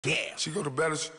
Yeah. She go to battles.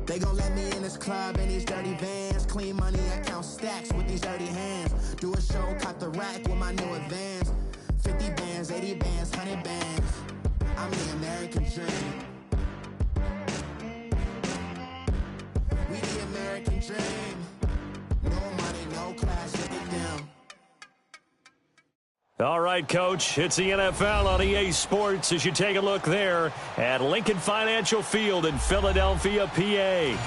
They gon' let me in this club in these dirty vans. Clean money, I count stacks with these dirty hands. Do a show, cop the rack with my new advance. 50 bands, 80 bands, 100 bands. I'm the American dream. We the American dream. No money, no class, look at them. All right, Coach, it's the NFL on EA Sports as you take a look there at Lincoln Financial Field in Philadelphia, PA.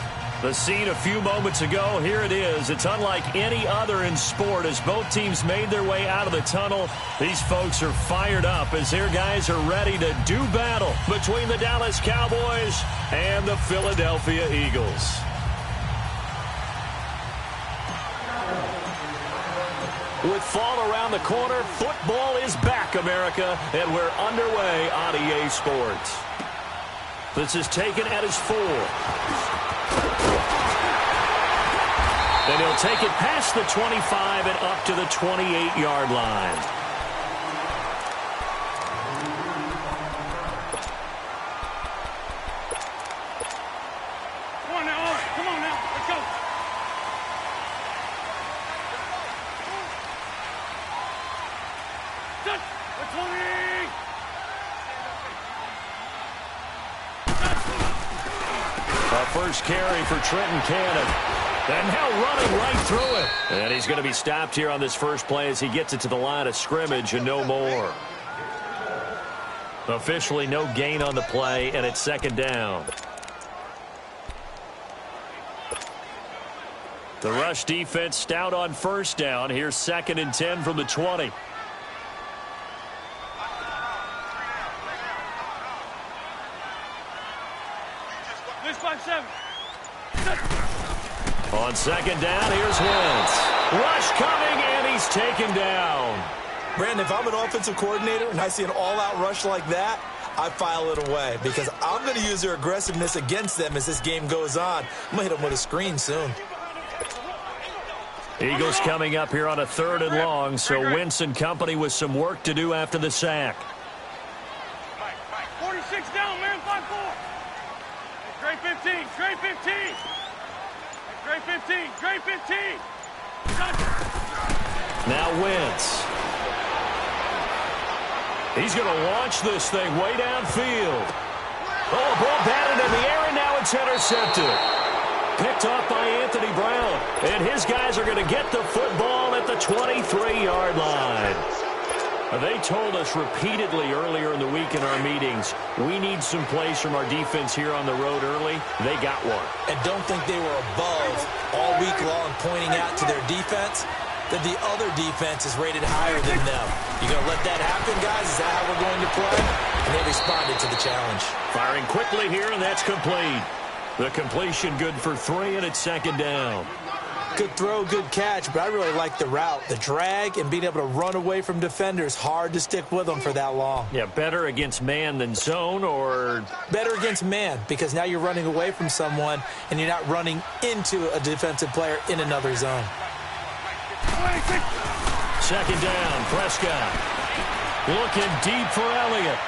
The scene a few moments ago, here it is. It's unlike any other in sport as both teams made their way out of the tunnel. These folks are fired up as their guys are ready to do battle between the Dallas Cowboys and the Philadelphia Eagles. With fall around the corner, football is back, America, and we're underway on EA Sports. This is taken at his 4. And he'll take it past the 25 and up to the 28-yard line. Come on now, all right, come on now, let's go. First carry for Trenton Cannon. And now running right through it. And he's going to be stopped here on this first play as he gets it to the line of scrimmage and no more. Officially no gain on the play, and it's second down. The rush defense stout on first down. Here's 2nd and 10 from the 20. On second down, here's Wentz. Rush coming, and he's taken down. Brandon, if I'm an offensive coordinator and I see an all-out rush like that, I file it away because I'm going to use their aggressiveness against them as this game goes on. I'm going to hit them with a screen soon. Eagles coming up here on a 3rd and long, so Wentz and company with some work to do after the sack. 46 down, man, 5-4. Great 15, great 15. Great 15, great 15. Now Wentz. He's going to launch this thing way downfield. Oh, ball batted in the air, and now it's intercepted. Picked off by Anthony Brown. And his guys are going to get the football at the 23-yard line. They told us repeatedly earlier in the week in our meetings, we need some plays from our defense here on the road early. They got one. And don't think they were above all week long pointing out to their defense that the other defense is rated higher than them. You going to let that happen, guys? Is that how we're going to play? And they responded to the challenge. Firing quickly here, and that's complete. The completion good for 3, and it's second down. Good throw, good catch, but I really like the route. The drag and being able to run away from defenders, hard to stick with them for that long. Yeah, better against man than zone, or? Better against man, because now you're running away from someone and you're not running into a defensive player in another zone. Second down, Prescott. Looking deep for Elliott.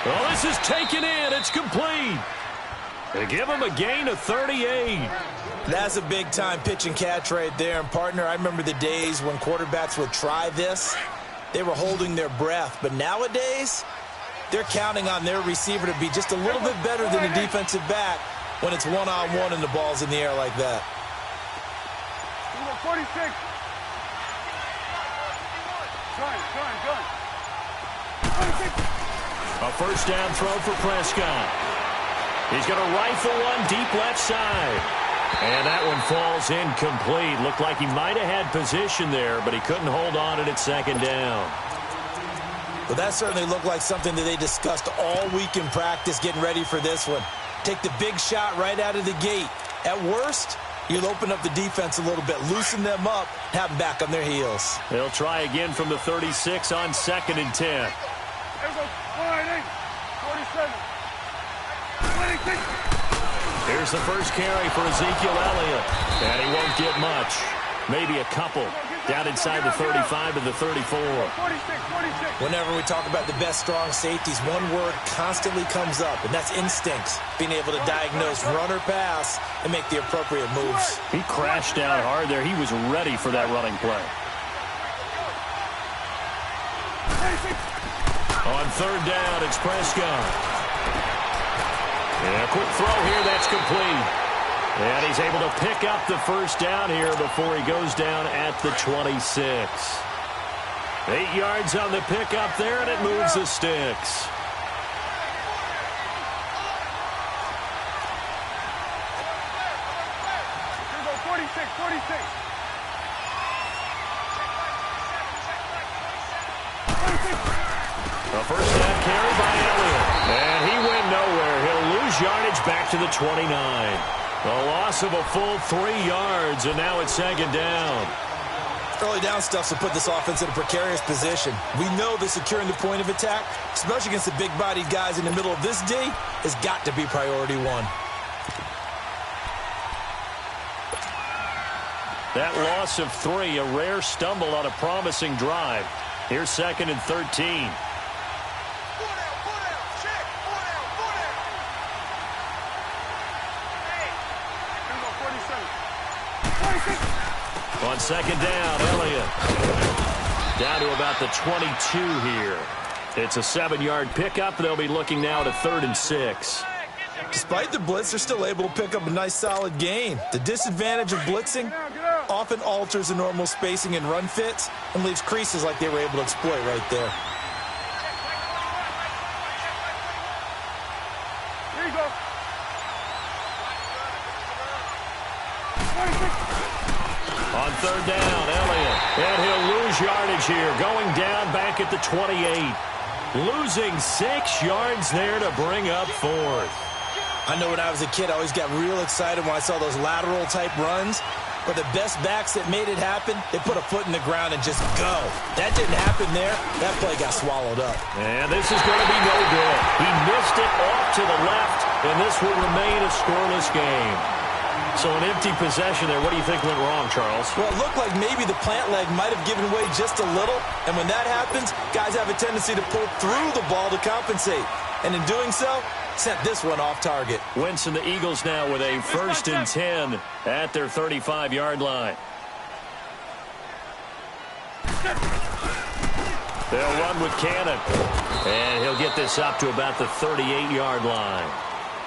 Well, this is taken in. It's complete. They give him a gain of 38. That's a big-time pitch and catch right there. And, partner, I remember the days when quarterbacks would try this. They were holding their breath. But nowadays, they're counting on their receiver to be just a little bit better than the defensive back when it's one-on-one and the ball's in the air like that. 46. A first down throw for Prescott. He's going to rifle one deep left side. And that one falls incomplete. Looked like he might have had position there, but he couldn't hold on it at second down. Well, that certainly looked like something that they discussed all week in practice getting ready for this one. Take the big shot right out of the gate. At worst, You'll open up the defense a little bit, loosen them up, have them back on their heels. They'll try again from the 36 on 2nd and 10. There goes 47. 26. Here's the first carry for Ezekiel Elliott, and he won't get much. Maybe a couple down inside the 35 to the 34. 46. Whenever we talk about the best strong safeties, one word constantly comes up, and that's instincts. Being able to diagnose run or pass and make the appropriate moves. He crashed down hard there. He was ready for that running play. On 3rd down, it's Prescott. And a quick throw here, that's complete. And he's able to pick up the first down here before he goes down at the 26. 8 yards on the pickup there, and it moves the sticks. Here goes 46. A first down carry by Elliott. And he went nowhere. He'll lose yardage back to the 29. A loss of a full 3 yards, and now it's 2nd down. Early down stuff will put this offense in a precarious position. We know that securing the point of attack, especially against the big-bodied guys in the middle of this D, has got to be priority one. That loss of 3, a rare stumble on a promising drive. Here's 2nd and 13. On 2nd down, Elliott. Down to about the 22 here. It's a 7-yard pickup. They'll be looking now to 3rd and 6. Despite the blitz, they're still able to pick up a nice solid gain. The disadvantage of blitzing often alters the normal spacing and run fits and leaves creases like they were able to exploit right there. Here you go. On 3rd down, Elliott. And he'll lose yardage here. Going down back at the 28. Losing 6 yards there to bring up 4th. I know when I was a kid, I always got real excited when I saw those lateral-type runs. But the best backs that made it happen, they put a foot in the ground and just go. That didn't happen there. That play got swallowed up. And this is going to be no good. He missed it off to the left, and this will remain a scoreless game. So an empty possession there. What do you think went wrong, Charles? Well, it looked like maybe the plant leg might have given way just a little. And when that happens, guys have a tendency to pull through the ball to compensate. And in doing so, sent this one off target. Wentz and the Eagles now with a 1st and 10 at their 35-yard line. They'll run with Cannon. And he'll get this up to about the 38-yard line.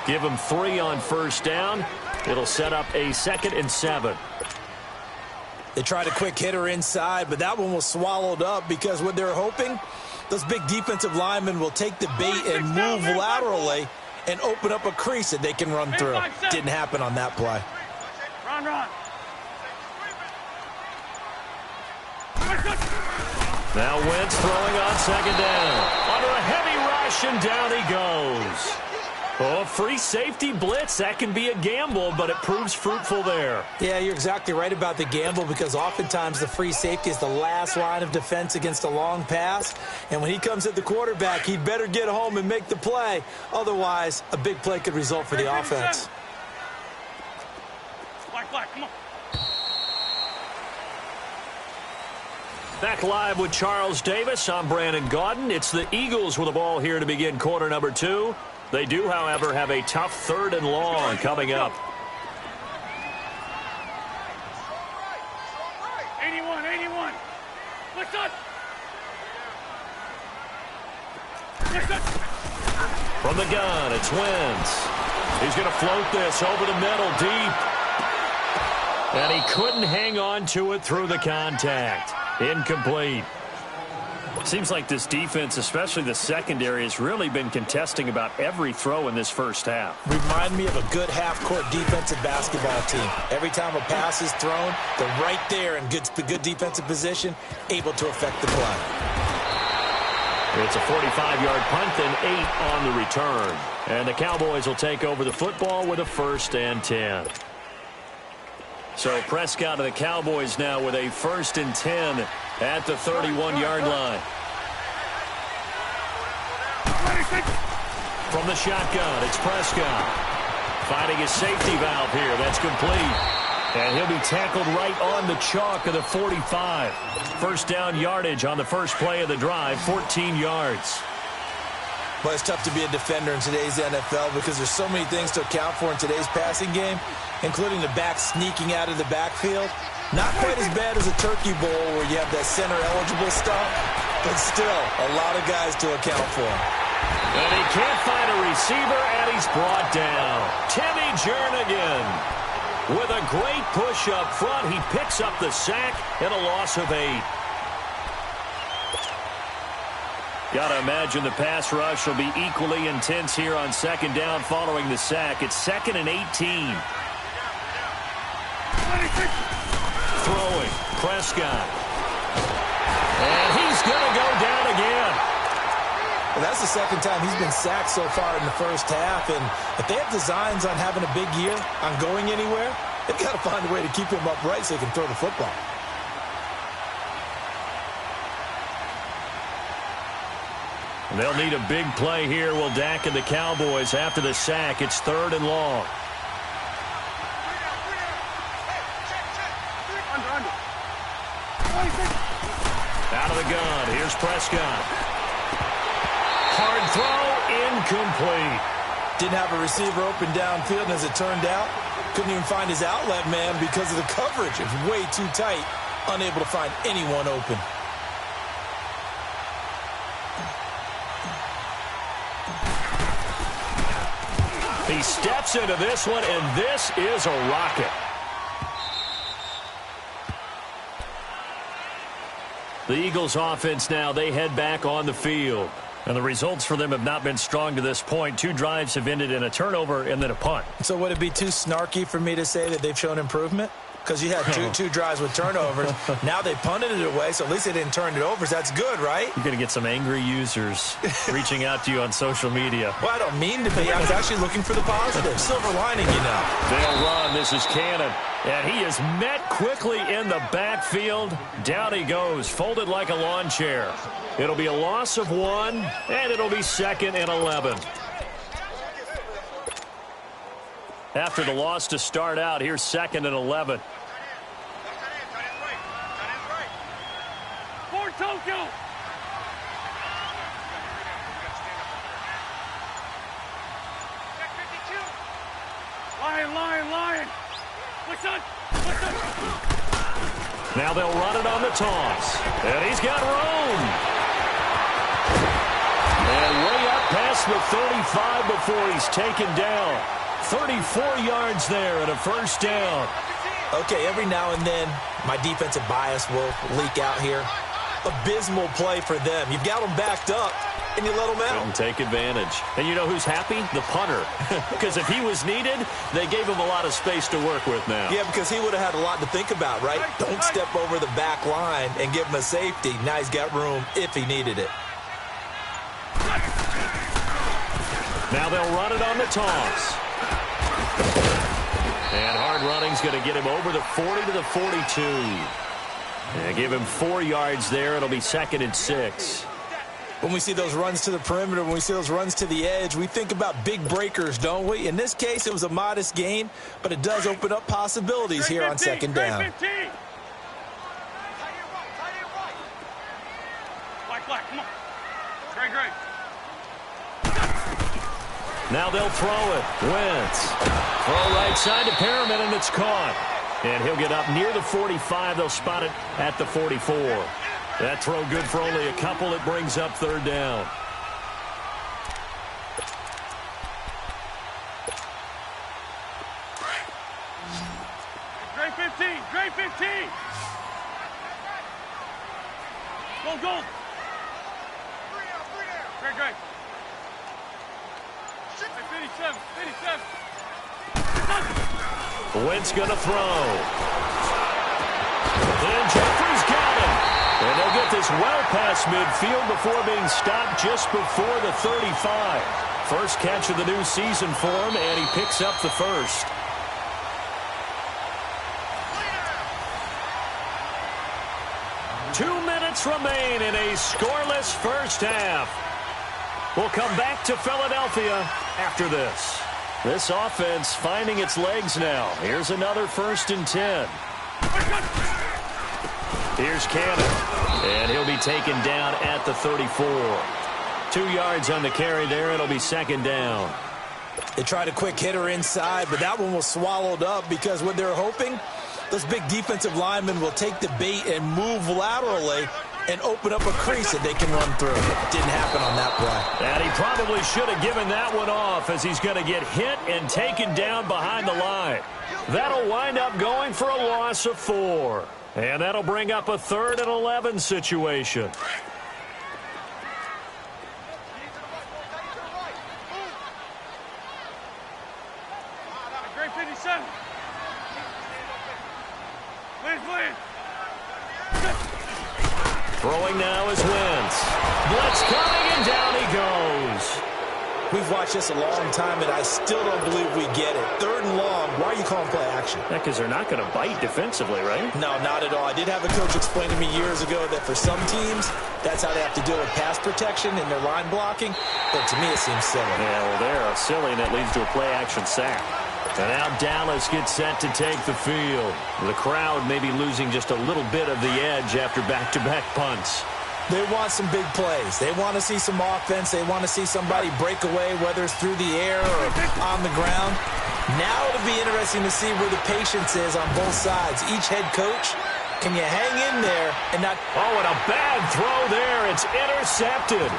Give him 3 on 1st down. It'll set up a 2nd and 7. They tried a quick hitter inside, but that one was swallowed up because what they're hoping, those big defensive linemen will take the bait and move laterally and open up a crease that they can run through. Didn't happen on that play. Run. Now Wentz throwing on 2nd down. Under a heavy rush, and down he goes. Oh, free safety blitz, that can be a gamble, but it proves fruitful there. Yeah, you're exactly right about the gamble because oftentimes the free safety is the last line of defense against a long pass. And when he comes at the quarterback, he'd better get home and make the play. Otherwise, a big play could result for the offense. Black, come on. Back live with Charles Davis. I'm Brandon Gaudin. It's the Eagles with the ball here to begin quarter number 2. They do, however, have a tough 3rd and long coming up. 81. What's up? From the gun, it's Wentz. He's going to float this over the middle deep. And he couldn't hang on to it through the contact. Incomplete. Seems like this defense, especially the secondary, has really been contesting about every throw in this first half. Remind me of a good half-court defensive basketball team. Every time a pass is thrown, they're right there in good defensive position, able to affect the play. It's a 45-yard punt, then 8 on the return. And the Cowboys will take over the football with a 1st and 10. So Prescott of the Cowboys now with a 1st and 10 at the 31-yard line. From the shotgun, it's Prescott. Finding his safety valve here. That's complete. And he'll be tackled right on the chalk of the 45. First down yardage on the first play of the drive, 14 yards. Well, it's tough to be a defender in today's NFL because there's so many things to account for in today's passing game, including the back sneaking out of the backfield. Not quite as bad as a turkey bowl where you have that center-eligible stuff, but still a lot of guys to account for. And he can't find a receiver, and he's brought down. Timmy Jernigan with a great push up front. He picks up the sack and a loss of 8. Got to imagine the pass rush will be equally intense here on 2nd down following the sack. It's 2nd and 18. Throwing, Prescott. And he's going to go down again. Well, that's the 2nd time he's been sacked so far in the first half. And if they have designs on having a big year, on going anywhere, they've got to find a way to keep him upright so he can throw the football. They'll need a big play here. Will Dak and the Cowboys after the sack. It's 3rd and long. Out of the gun. Here's Prescott. Hard throw. Incomplete. Didn't have a receiver open downfield, and as it turned out, couldn't even find his outlet man because of the coverage. It was way too tight. Unable to find anyone open. He steps into this one, and this is a rocket. The Eagles offense now, they head back on the field. And the results for them have not been strong to this point. 2 drives have ended in a turnover and then a punt. So would it be too snarky for me to say that they've shown improvement? Because you had two drives with turnovers. Now they punted it away, so at least they didn't turn it over. So that's good, right? You're going to get some angry users reaching out to you on social media. Well, I don't mean to be. I was actually looking for the positive. Silver lining, you know. They'll run. This is Cannon. And he is met quickly in the backfield. Down he goes, folded like a lawn chair. It'll be a loss of 1, and it'll be 2nd and 11. After the loss to start out, here's 2nd and 11. For Tokyo. Lion. Listen. Now they'll run it on the toss. And he's got room. And way up past the 35 before he's taken down. 34 yards there and a first down. Okay, every now and then, my defensive bias will leak out here. Abysmal play for them. You've got them backed up, and you let them out. Couldn't take advantage. And you know who's happy? The punter. Because if he was needed, they gave him a lot of space to work with now. Yeah, because he would have had a lot to think about, right? Don't step over the back line and give him a safety. Now he's got room if he needed it. Now they'll run it on the toss. And hard running's going to get him over the 40 to the 42. And give him 4 yards there. It'll be 2nd and 6. When we see those runs to the perimeter, when we see those runs to the edge, we think about big breakers, don't we? In this case, it was a modest gain, but it does open up possibilities here on 2nd down. Black, come on. Great. Now they'll throw it. Wentz. Throw right side to Perriman, and it's caught. And he'll get up near the 45. They'll spot it at the 44. That throw good for only a couple. It brings up 3rd down. Great 15. Go. Great. 57. Wentz going to throw. And Jeffrey's got him. And they'll get this well past midfield before being stopped just before the 35. First catch of the new season for him, and he picks up the first. 2 minutes remain in a scoreless first half. We'll come back to Philadelphia after this. This offense finding its legs now. Here's another 1st and 10. Here's Cannon, and he'll be taken down at the 34. 2 yards on the carry there. It'll be 2nd down. They tried a quick hitter inside, but that one was swallowed up because what they're hoping, those big defensive linemen will take the bait and move laterally and open up a crease that they can run through. It didn't happen on that play. And he probably should have given that one off as he's going to get hit and taken down behind the line. That'll wind up going for a loss of 4. And that'll bring up a 3rd and 11 situation. Great 57. Please. Throwing now is Wentz. Blitz coming, and down he goes. We've watched this a long time, and I still don't believe we get it. 3rd and long, why are you calling play action? Yeah, because they're not going to bite defensively, right? No, not at all. I did have a coach explain to me years ago that for some teams, that's how they have to deal with pass protection and their line blocking. But to me, it seems silly. Yeah, well, they're silly, and it leads to a play-action sack. And now Dallas gets set to take the field. The crowd may be losing just a little bit of the edge after back-to-back punts. They want some big plays. They want to see some offense. They want to see somebody break away, whether it's through the air or on the ground. Now it'll be interesting to see where the patience is on both sides. Each head coach, can you hang in there and not... Oh, and a bad throw there. It's intercepted.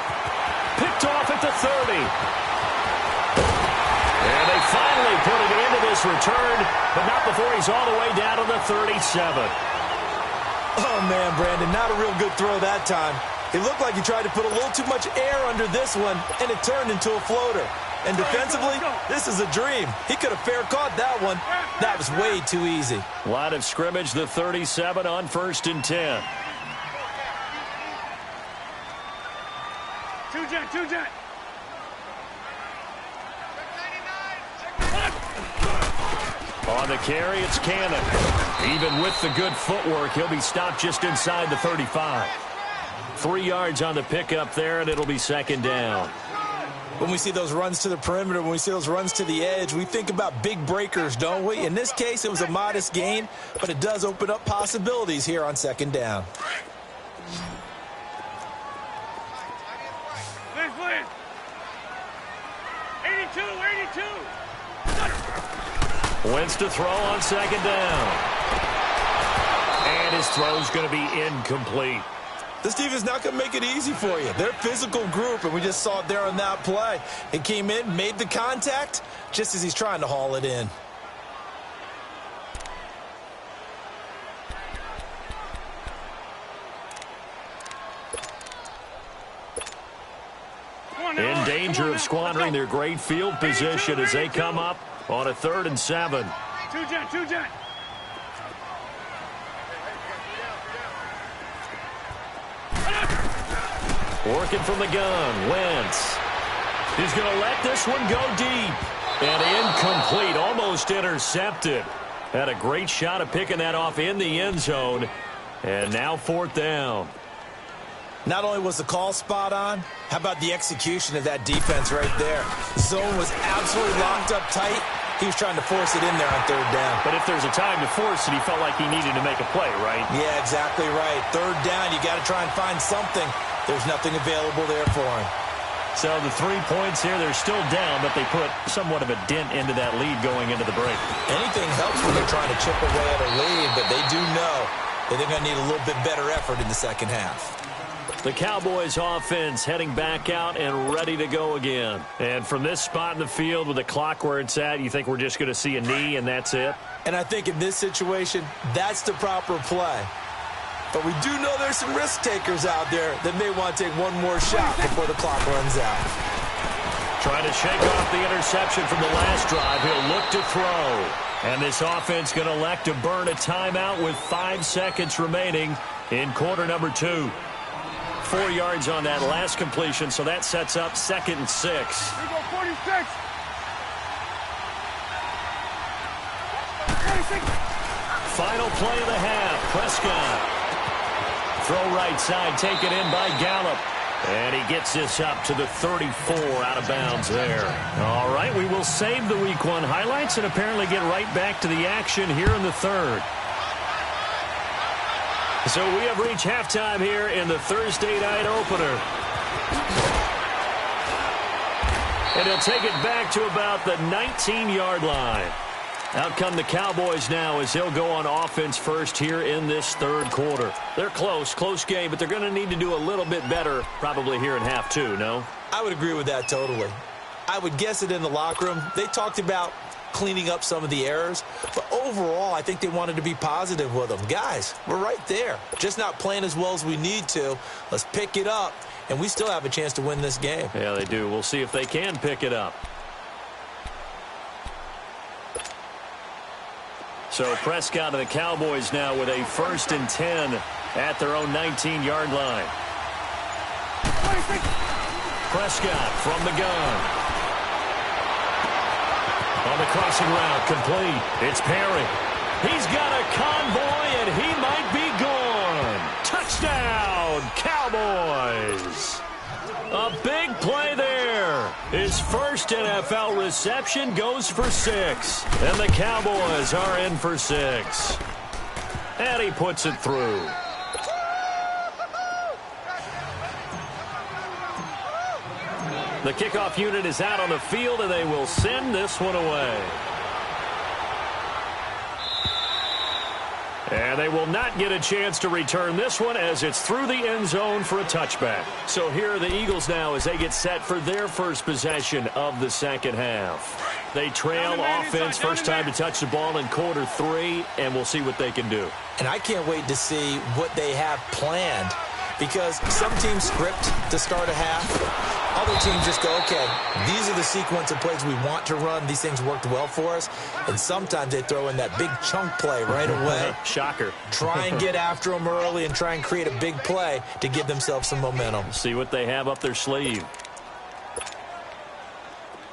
Picked off at the 30. And they finally put it into this return, but not before he's all the way down to the 37. Oh, man, Brandon, not a real good throw that time. It looked like he tried to put a little too much air under this one, and it turned into a floater. And defensively, this is a dream. He could have fair caught that one. That was way too easy. Line of scrimmage, the 37 on 1st and 10. Two jet. On the carry, it's Cannon. Even with the good footwork, he'll be stopped just inside the 35. 3 yards on the pickup there, and it'll be 2nd down. When we see those runs to the perimeter, when we see those runs to the edge, we think about big breakers, don't we? In this case, it was a modest gain, but it does open up possibilities here on 2nd down. Please. 82. Wentz to throw on 2nd down. And his throw's going to be incomplete. This defense is not going to make it easy for you. They're a physical group, and we just saw it there on that play. It came in, made the contact, just as he's trying to haul it in. In danger of squandering their great field position as they come up on a 3rd and 7. Two jet. Working from the gun, Wentz. He's going to let this one go deep. And incomplete, almost intercepted. Had a great shot at picking that off in the end zone. And now 4th down. Not only was the call spot on, how about the execution of that defense right there? Zone was absolutely locked up tight. He was trying to force it in there on 3rd down. But if there's a time to force it, he felt like he needed to make a play, right? Yeah, exactly right. 3rd down, you got to try and find something. There's nothing available there for him. So the 3 points here, they're still down, but they put somewhat of a dent into that lead going into the break. Anything helps when they're trying to chip away at a lead, but they do know that they're going to need a little bit better effort in the 2nd half. The Cowboys offense heading back out and ready to go again. And from this spot in the field with the clock where it's at, you think we're just going to see a knee and that's it? And I think in this situation, that's the proper play. But we do know there's some risk takers out there that may want to take one more shot before the clock runs out. Trying to shake off the interception from the last drive. He'll look to throw. And this offense going to elect to burn a timeout with 5 seconds remaining in quarter number 2. 4 yards on that last completion, so that sets up 2nd and 6. Here we go, 46. 46. Final play of the half. Prescott throw right side, taken in by Gallup. And he gets this up to the 34, out of bounds there. All right, we will save the Week 1 highlights and apparently get right back to the action here in the third. So we have reached halftime here in the Thursday night opener. And he'll take it back to about the 19-yard line. Out come the Cowboys now as they'll go on offense first here in this third quarter. They're close game, but they're going to need to do a little bit better probably here in half two, no? I would agree with that totally. I would guess it in the locker room. They talked about cleaning up some of the errors, but overall I think they wanted to be positive with them. Guys, we're right there. Just not playing as well as we need to. Let's pick it up, and we still have a chance to win this game. Yeah, they do. We'll see if they can pick it up. So Prescott and the Cowboys now with a 1st and 10 at their own 19-yard line. Prescott from the gun. On the crossing route, complete. It's Perry. He's got a convoy, and he might be gone. Touchdown, Cowboys. A big play there. His first NFL reception goes for 6. And the Cowboys are in for 6. And he puts it through. The kickoff unit is out on the field, and they will send this one away. And they will not get a chance to return this one as it's through the end zone for a touchback. So here are the Eagles now as they get set for their first possession of the second half. They trail offense, first time to touch the ball in quarter 3, and we'll see what they can do. And I can't wait to see what they have planned, because some teams script to start a half. Other teams just go, okay, these are the sequence of plays we want to run. These things worked well for us. And sometimes they throw in that big chunk play right away. Shocker. Try and get after them early and try and create a big play to give themselves some momentum. See what they have up their sleeve.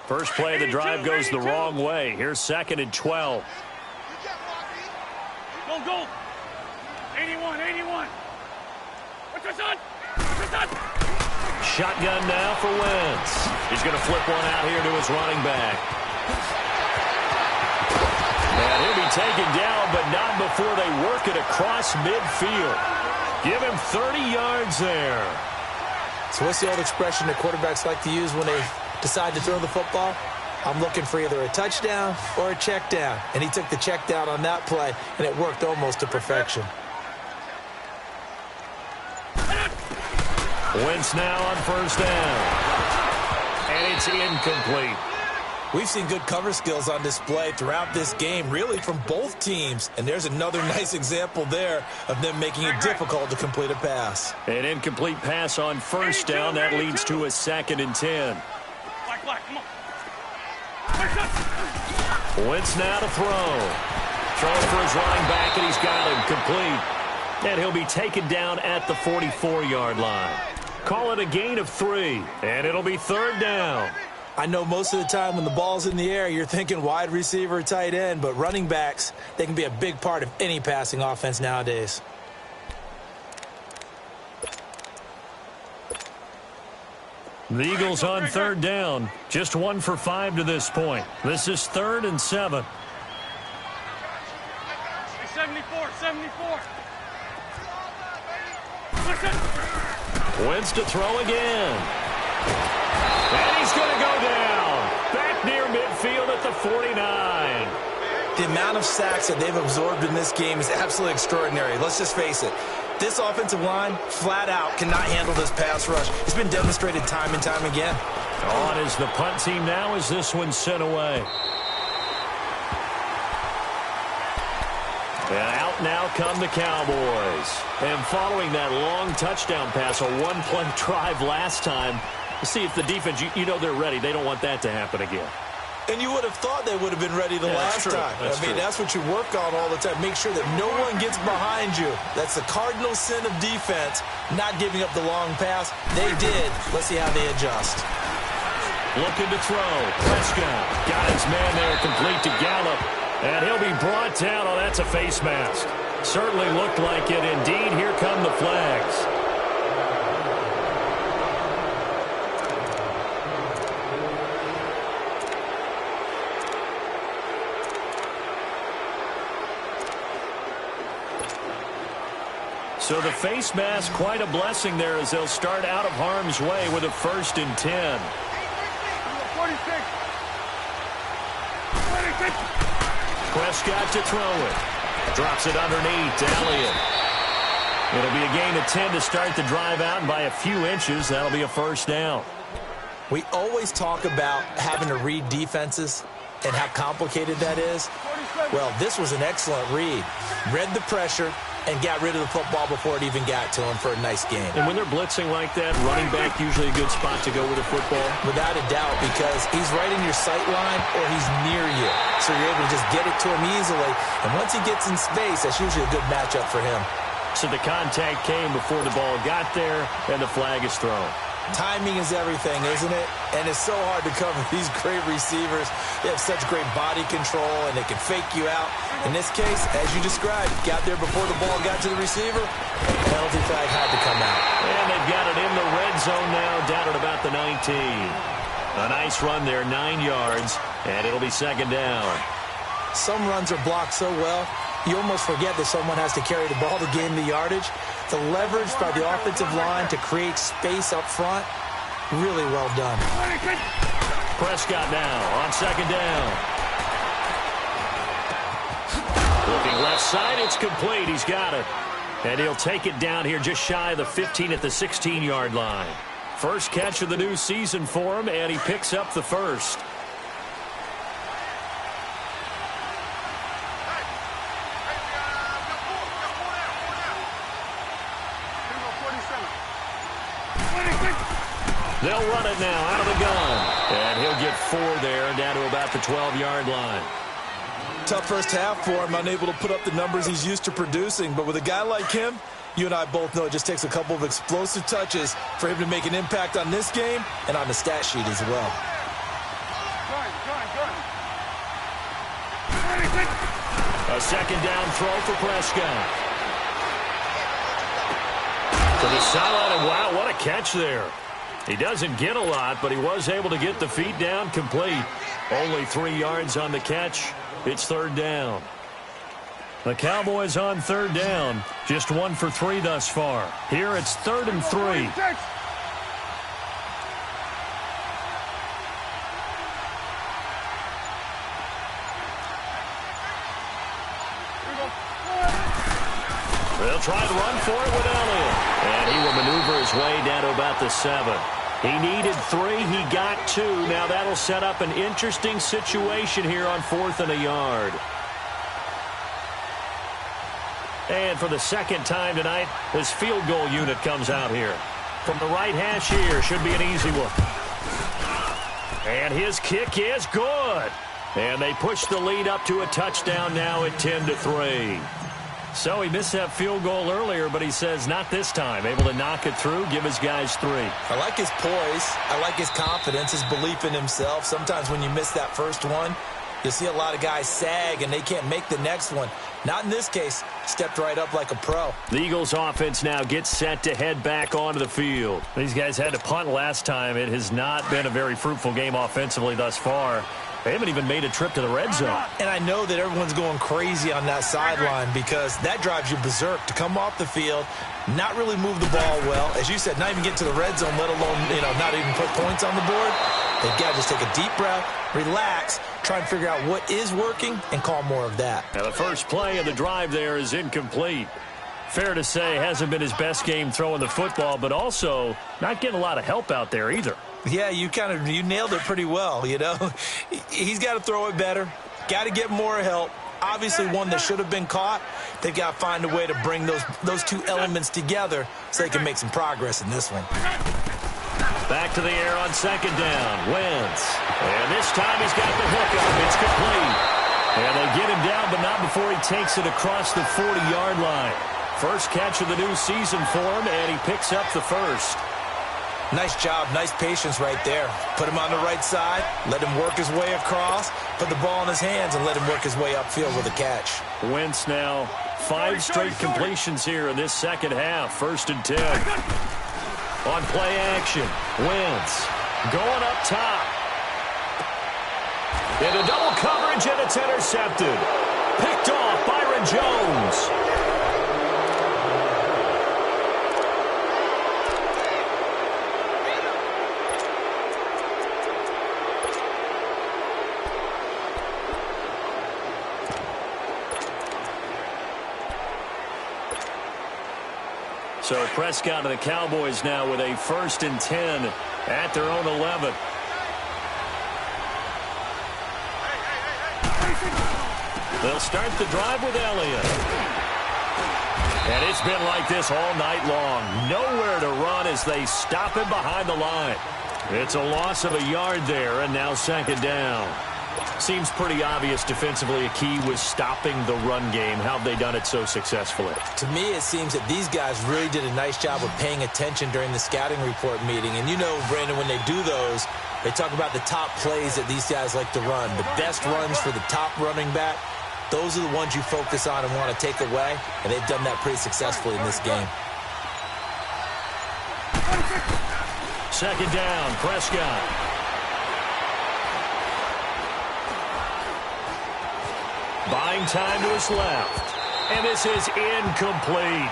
First play of the drive goes the wrong way. Here's 2nd and 12. Go. 81. What's your son? Shotgun now for Wentz. He's going to flip one out here to his running back. And he'll be taken down, but not before they work it across midfield. Give him 30 yards there. So what's the old expression that quarterbacks like to use when they decide to throw the football? I'm looking for either a touchdown or a check down. And he took the check down on that play, and it worked almost to perfection. Wentz now on first down. And it's incomplete. We've seen good cover skills on display throughout this game, really from both teams. And there's another nice example there of them making it difficult to complete a pass. An incomplete pass on first down. That leads to a 2nd and 10. Black, come on. Wentz now to throw. Throwing for his running back, and he's got him complete. And he'll be taken down at the 44-yard line. Call it a gain of 3, and it'll be 3rd down. I know most of the time when the ball's in the air, you're thinking wide receiver, tight end, but running backs, they can be a big part of any passing offense nowadays. The Eagles on 3rd down. Just 1 for 5 to this point. This is 3rd and 7. 74. Wentz to throw again. And he's going to go down. Back near midfield at the 49. The amount of sacks that they've absorbed in this game is absolutely extraordinary. Let's just face it. This offensive line, flat out, cannot handle this pass rush. It's been demonstrated time and time again. On is the punt team now as this one's sent away. And out now come the Cowboys. And following that long touchdown pass, a one-play drive last time, see if the defense, you know they're ready. They don't want that to happen again. And you would have thought they would have been ready the last time. That's what you work on all the time. Make sure that no one gets behind you. That's the cardinal sin of defense, not giving up the long pass. They did. Let's see how they adjust. Looking to throw. Prescott got his man there, complete to Gallup. And he'll be brought down. Oh, that's a face mask. Certainly looked like it. Indeed, here come the flags. So the face mask, quite a blessing there as they'll start out of harm's way with a 1st and 10. 46. Prescott to throw it. Drops it underneath to Elliott. It'll be a gain of 10 to start the drive out, and by a few inches, that'll be a 1st down. We always talk about having to read defenses and how complicated that is. Well, this was an excellent read. Read the pressure and got rid of the football before it even got to him for a nice game. And when they're blitzing like that, running back usually a good spot to go with the football? Without a doubt, because he's right in your sight line or he's near you. So you're able to just get it to him easily. And once he gets in space, that's usually a good matchup for him. So the contact came before the ball got there, and the flag is thrown. Timing is everything, isn't it? And it's so hard to cover these great receivers. They have such great body control, and they can fake you out. In this case, as you described, got there before the ball got to the receiver. Penalty flag had to come out. And they've got it in the red zone now, down at about the 19. A nice run there, 9 yards, and it'll be 2nd down. Some runs are blocked so well, you almost forget that someone has to carry the ball to gain the yardage. The leverage by the offensive line to create space up front, really well done. Prescott now on 2nd down. Looking left side, it's complete. He's got it. And he'll take it down here just shy of the 15 at the 16-yard line. First catch of the new season for him, and he picks up the 1st. They'll run it now out of the gun. And he'll get 4 there, down to about the 12-yard line. Tough first half for him, unable to put up the numbers he's used to producing. But with a guy like him, you and I both know it just takes a couple of explosive touches for him to make an impact on this game and on the stat sheet as well. A 2nd down throw for Prescott. To the sideline, and wow, what a catch there. He doesn't get a lot, but he was able to get the feet down complete. Only 3 yards on the catch. It's 3rd down. The Cowboys on 3rd down. Just 1 for 3 thus far. Here it's 3rd and 3. They'll try to run for it with Elliott. And he will maneuver his way down to about the 7. He needed 3. He got 2. Now that'll set up an interesting situation here on 4th and a yard. And for the 2nd time tonight, this field goal unit comes out here. From the right hash here, should be an easy one. And his kick is good. And they push the lead up to a touchdown now at 10-3. So he missed that field goal earlier, but he says not this time. Able to knock it through, give his guys 3. I like his poise. I like his confidence, his belief in himself. Sometimes when you miss that first one, you see a lot of guys sag and they can't make the next one. Not in this case. Stepped right up like a pro. The Eagles offense now gets set to head back onto the field. These guys had to punt last time. It has not been a very fruitful game offensively thus far. They haven't even made a trip to the red zone. And I know that everyone's going crazy on that sideline because that drives you berserk to come off the field, not really move the ball well. As you said, not even get to the red zone, let alone, not even put points on the board. They've got to just take a deep breath, relax, try and figure out what is working, and call more of that. Now the first play of the drive there is incomplete. Fair to say, hasn't been his best game throwing the football, but also not getting a lot of help out there either. Yeah, you nailed it pretty well, He's got to throw it better, got to get more help. Obviously one that should have been caught. They've got to find a way to bring those two elements together so they can make some progress in this one. Back to the air on 2nd down. Wentz. And this time he's got the hook up. It's complete. And they get him down, but not before he takes it across the 40-yard line. First catch of the new season for him, and he picks up the 1st. Nice job, nice patience right there. Put him on the right side, let him work his way across, put the ball in his hands, and let him work his way upfield with a catch. Wentz now 5 straight completions here in this second half. 1st and 10. On play action, Wentz going up top. Into double coverage, and it's intercepted. Picked off Byron Jones. So Prescott and the Cowboys now with a 1st and 10 at their own 11. They'll start the drive with Elliott. And it's been like this all night long. Nowhere to run as they stop him behind the line. It's a loss of a yard there, and now 2nd down. Seems pretty obvious defensively a key was stopping the run game. How have they done it so successfully? To me, it seems that these guys really did a nice job of paying attention during the scouting report meeting. And you know, Brandon, when they do those, they talk about the top plays that these guys like to run. The best runs for the top running back. Those are the ones you focus on and want to take away, and they've done that pretty successfully in this game. 2nd down, Prescott. Buying time to his left. And this is incomplete.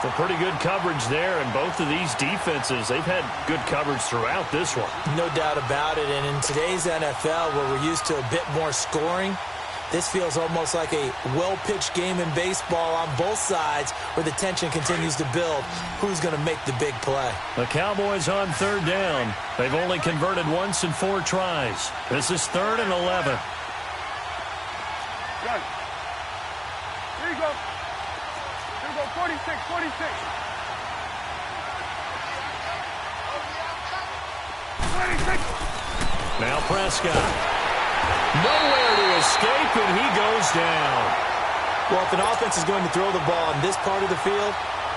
For pretty good coverage there, and both of these defenses, they've had good coverage throughout this one. No doubt about it, and in today's NFL, where we're used to a bit more scoring, this feels almost like a well-pitched game in baseball on both sides where the tension continues to build. Who's going to make the big play? The Cowboys on 3rd down. They've only converted once in 4 tries. This is 3rd and 11. Good. Here you go. Here you go, 46, 46. 46. Now Prescott. Nowhere to escape, and he goes down. Well, if an offense is going to throw the ball in this part of the field,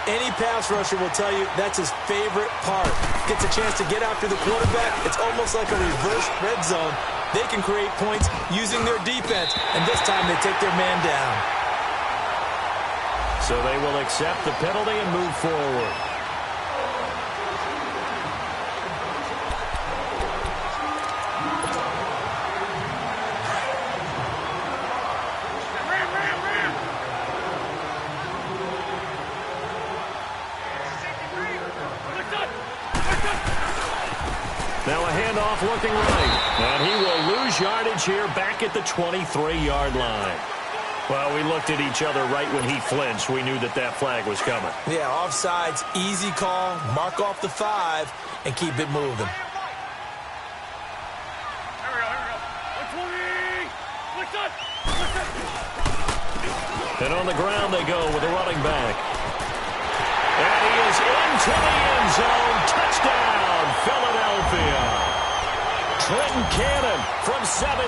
any pass rusher will tell you that's his favorite part. Gets a chance to get after the quarterback. It's almost like a reverse red zone. They can create points using their defense, and this time they take their man down. So they will accept the penalty and move forward. Now a handoff looking right. And he will lose yardage here back at the 23-yard line. Well, we looked at each other right when he flinched. We knew that that flag was coming. Yeah, offsides, easy call. Mark off the 5 and keep it moving. Here we go, here we go. 120. And on the ground they go with a running back. And he is into the end zone. Touchdown, Philadelphia. Trenton Cannon from 17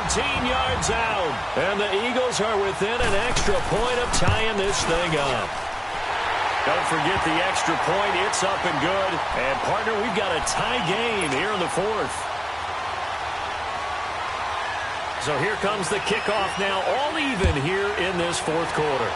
yards out. And the Eagles are within an extra point of tying this thing up. Don't forget the extra point. It's up and good. And, partner, we've got a tie game here in the 4th. So here comes the kickoff now, all even here in this 4th quarter.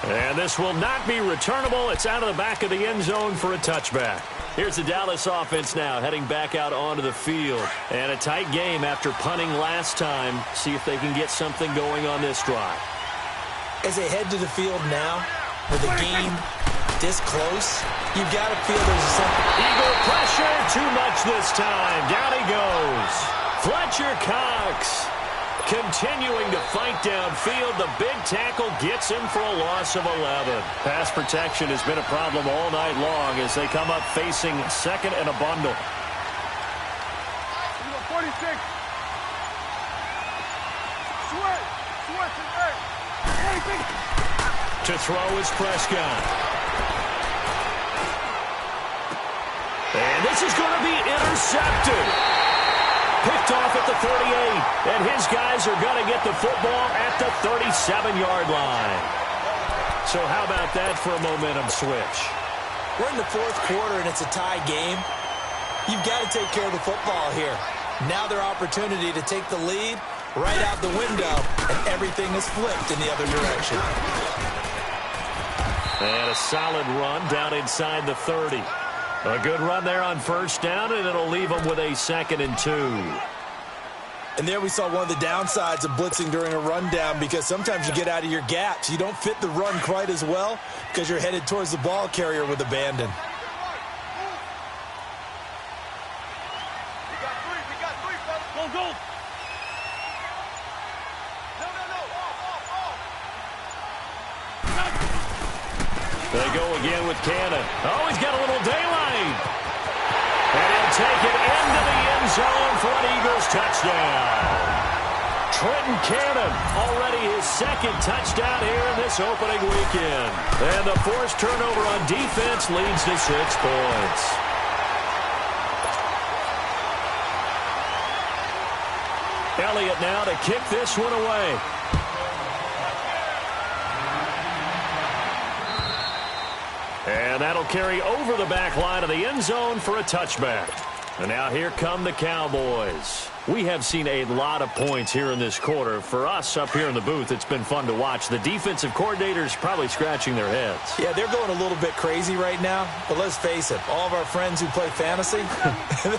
And this will not be returnable. It's out of the back of the end zone for a touchback. Here's the Dallas offense now heading back out onto the field. And a tight game after punting last time. See if they can get something going on this drive. As they head to the field now, with the game this close, you've got to feel there's something. Eagle pressure, too much this time. Down he goes. Fletcher Cox continuing to fight downfield. The big tackle gets him for a loss of 11. Pass protection has been a problem all night long as they come up facing 2nd and a bundle. 46. To throw is Prescott. And this is going to be intercepted. Picked off at the 38. And his guys are going to get the football at the 37-yard line. So how about that for a momentum switch? We're in the fourth quarter, and it's a tie game. You've got to take care of the football here. Now their opportunity to take the lead right out the window, and everything is flipped in the other direction. And a solid run down inside the 30. A good run there on first down, and it'll leave them with a 2nd and 2. And there we saw one of the downsides of blitzing during a rundown, because sometimes you get out of your gaps. You don't fit the run quite as well because you're headed towards the ball carrier with abandon. Go. They go again with Cannon. Oh, he's got a little daylight. And he'll take it into the end zone for an Eagles touchdown. Trenton Cannon, already his 2nd touchdown here in this opening weekend. And the forced turnover on defense leads to 6 points. Elliott now to kick this one away. And that'll carry over the back line of the end zone for a touchback. And now here come the Cowboys. We have seen a lot of points here in this quarter. For us up here in the booth, it's been fun to watch. The defensive coordinators probably scratching their heads. Yeah, they're going a little bit crazy right now. But let's face it, all of our friends who play fantasy,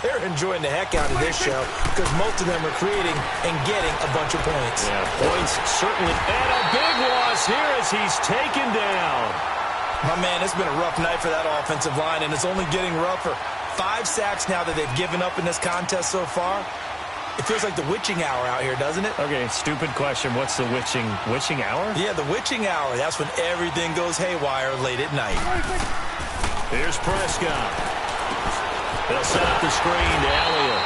they're enjoying the heck out of this show because most of them are creating and getting a bunch of points. Yeah, points certainly. And a big loss here as he's taken down. My man, it's been a rough night for that offensive line, and it's only getting rougher. 5 sacks now that they've given up in this contest so far. It feels like the witching hour out here, doesn't it? Okay, stupid question. What's the witching hour? Yeah, the witching hour. That's when everything goes haywire late at night. Here's Prescott. They'll set up the screen to Elliott.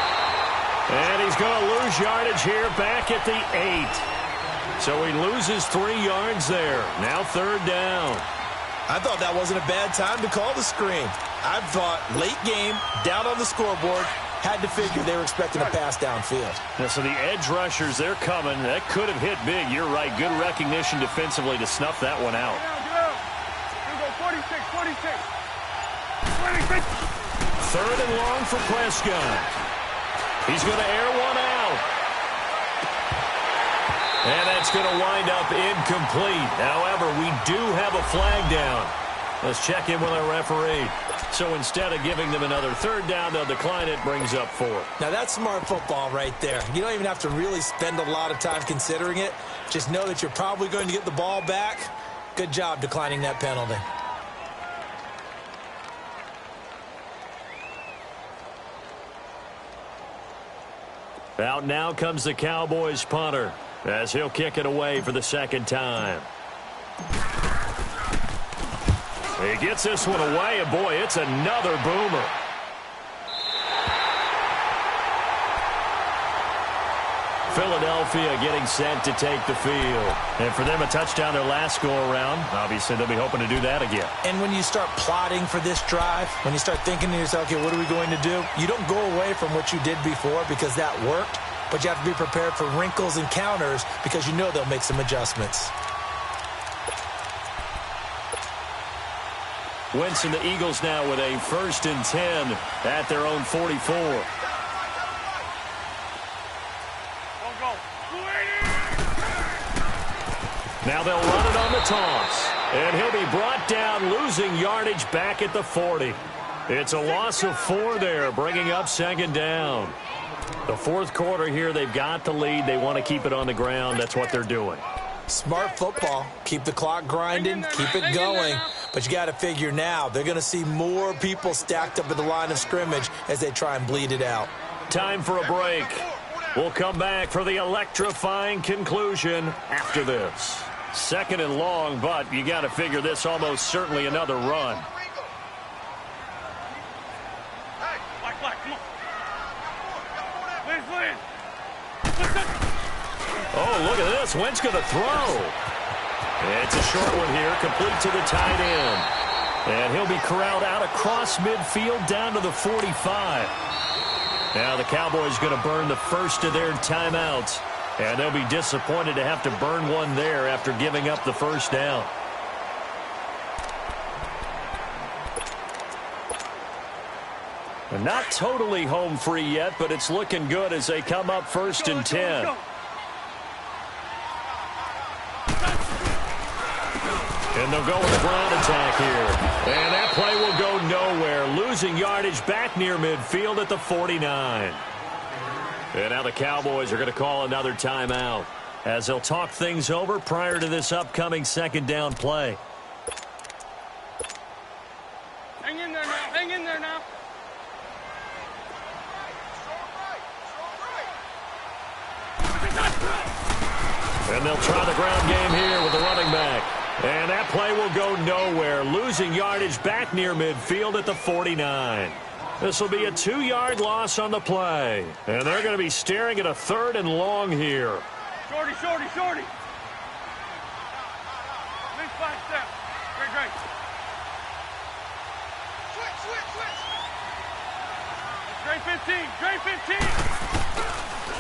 And he's going to lose yardage here back at the 8. So he loses 3 yards there. Now 3rd down. I thought that wasn't a bad time to call the screen. I thought late game, down on the scoreboard, had to figure they were expecting a pass downfield. Yeah, so the edge rushers, they're coming. That could have hit big. You're right. Good recognition defensively to snuff that one out. Here we go, 46. 3rd and long for Prescott. He's going to air one out. And that's going to wind up incomplete. However, we do have a flag down. Let's check in with our referee. So instead of giving them another 3rd down, they'll decline it, brings up 4. Now that's smart football right there. You don't even have to really spend a lot of time considering it. Just know that you're probably going to get the ball back. Good job declining that penalty. Out now comes the Cowboys punter as he'll kick it away for the 2nd time. He gets this one away, and boy, it's another boomer. Philadelphia getting set to take the field. And for them, a touchdown their last go-around. Obviously, they'll be hoping to do that again. And when you start plotting for this drive, when you start thinking to yourself, okay, what are we going to do? You don't go away from what you did before because that worked, but you have to be prepared for wrinkles and counters because you know they'll make some adjustments. Wentz and the Eagles now with a 1st and 10 at their own 44. Now they'll run it on the toss. And he'll be brought down, losing yardage back at the 40. It's a loss of 4 there, bringing up 2nd down. The 4th quarter here, they've got the lead. They want to keep it on the ground. That's what they're doing. Smart football. Keep the clock grinding. Keep it going. But you got to figure now, they're going to see more people stacked up at the line of scrimmage as they try and bleed it out. Time for a break. We'll come back for the electrifying conclusion after this. 2nd and long, but you got to figure this almost certainly another run. Oh, look at this. Wentz going to throw. It's a short one here, complete to the tight end. And he'll be corralled out across midfield down to the 45. Now the Cowboys going to burn the first of their timeouts. And they'll be disappointed to have to burn one there after giving up the 1st down. Not totally home free yet, but it's looking good as they come up 1st and 10. And they'll go with the ground attack here. And that play will go nowhere. Losing yardage back near midfield at the 49. And now the Cowboys are going to call another timeout as they'll talk things over prior to this upcoming 2nd down play. Hang in there now. Hang in there now. And they'll try the ground game here with the running back. And that play will go nowhere. Losing yardage back near midfield at the 49. This will be a 2-yard loss on the play. And they're going to be staring at a 3rd and long here. Shorty, shorty, shorty. Lead 5 steps. Great, great. Switch, switch, switch. Great 15, great 15.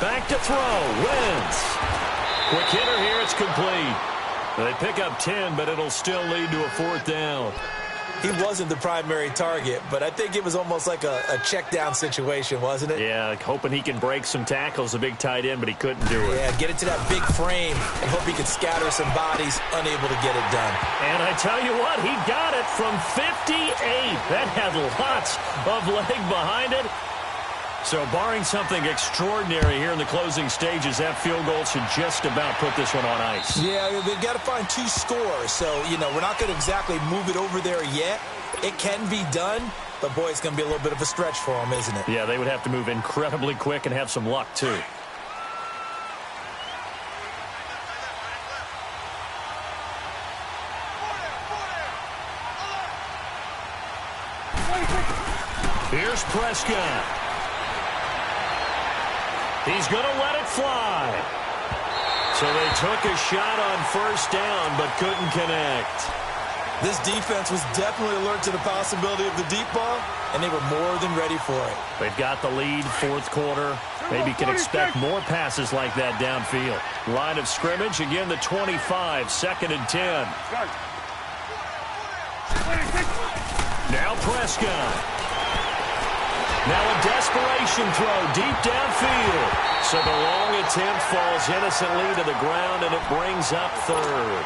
Back to throw. Wentz. Quick hitter here. It's complete. They pick up 10, but it'll still lead to a 4th down. He wasn't the primary target, but I think it was almost like a check down situation, wasn't it? Yeah, like hoping he can break some tackles, a big tight end, but he couldn't do it. Yeah, get it to that big frame and hope he could scatter some bodies, unable to get it done. And I tell you what, he got it from 58. That had lots of leg behind it. So barring something extraordinary here in the closing stages, that field goal should just about put this one on ice. Yeah, they've got to find 2 scores. So, we're not going to exactly move it over there yet. It can be done, but, boy, it's going to be a little bit of a stretch for them, isn't it? Yeah, they would have to move incredibly quick and have some luck, too. Here's Prescott. He's going to let it fly. So they took a shot on 1st down, but couldn't connect. This defense was definitely alert to the possibility of the deep ball, and they were more than ready for it. They've got the lead, 4th quarter. Maybe can expect more passes like that downfield. Line of scrimmage, again the 25, 2nd and 10. Now Prescott. Now a desperation throw deep downfield. So the long attempt falls innocently to the ground, and it brings up 3rd.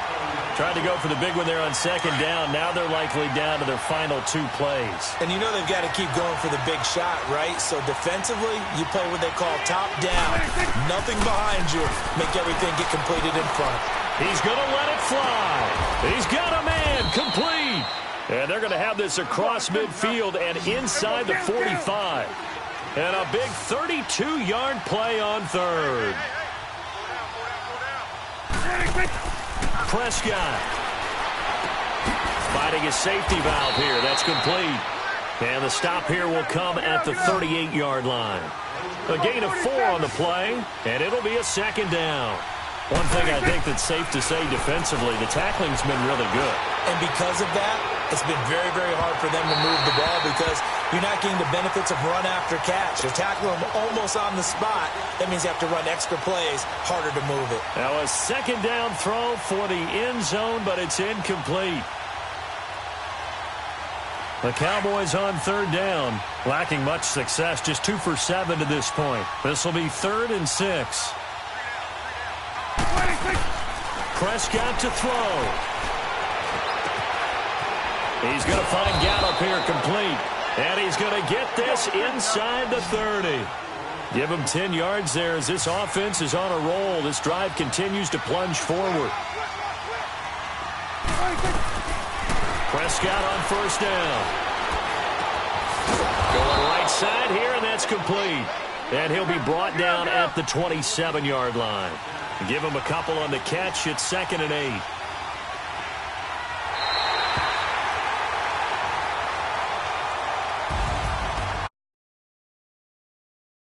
Tried to go for the big one there on 2nd down. Now they're likely down to their final 2 plays. And they've got to keep going for the big shot, right? So defensively, you play what they call top down. Nothing behind you. Make everything get completed in front. He's going to let it fly. He's got a man. Complete. And they're going to have this across midfield and inside the 45. And a big 32-yard play on 3rd. Prescott fighting a safety valve here. That's complete. And the stop here will come at the 38-yard line. A gain of 4 on the play, and it'll be a 2nd down. One thing I think that's safe to say defensively, the tackling's been really good. And because of that, it's been very, very hard for them to move the ball because you're not getting the benefits of run after catch. You're tackling them almost on the spot. That means you have to run extra plays, harder to move it. Now a 2nd down throw for the end zone, but it's incomplete. The Cowboys on 3rd down, lacking much success, just 2 for 7 to this point. This will be 3rd and 6. Prescott to throw. He's going to find Gallup here complete. And he's going to get this inside the 30. Give him 10 yards there as this offense is on a roll. This drive continues to plunge forward. Prescott on 1st down. Going right side here, and that's complete. And he'll be brought down at the 27-yard line. Give him a couple on the catch. It's 2nd and 8.